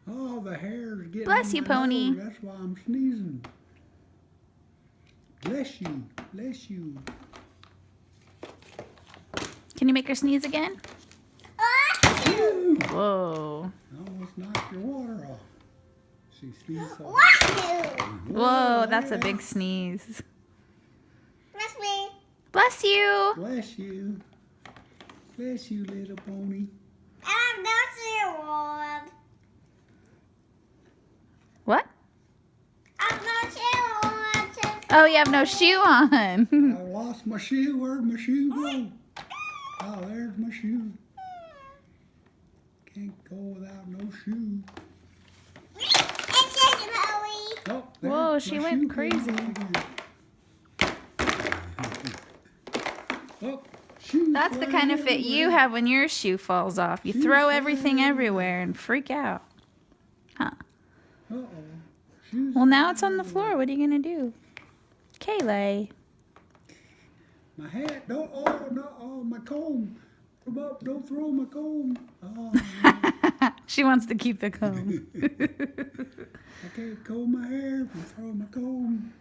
Oh, the hair's getting Bless in you, my Pony. nose. That's why I'm sneezing. Bless you. Bless you. Can you make her sneeze again? Phew. Whoa. Almost knocked your water off. She sneezed so Whoa, that's a big sneeze. Bless me. Bless you. Bless you. Bless you, little pony. I'm not sure. What? I'm not sure. Oh, you have no shoe on. I lost my shoe. Where'd my shoe go? Oh, there's my shoe. Can't go without no shoe. It's just Chloe. Oh, Whoa, there's she my went shoe crazy. again. Oh, shoes That's the flying kind of fit you everywhere. have when your shoe falls off. You Shoes throw flying everything everywhere. everywhere and freak out. Huh. Uh-oh. Shoes Well, now it's flying on the floor. everywhere. What are you going to do? Kaylay. My hat. Don't. Oh, no. Oh, my comb. Come up. Don't throw my comb. Oh, She wants to keep the comb. I can't comb my hair if I throw my comb.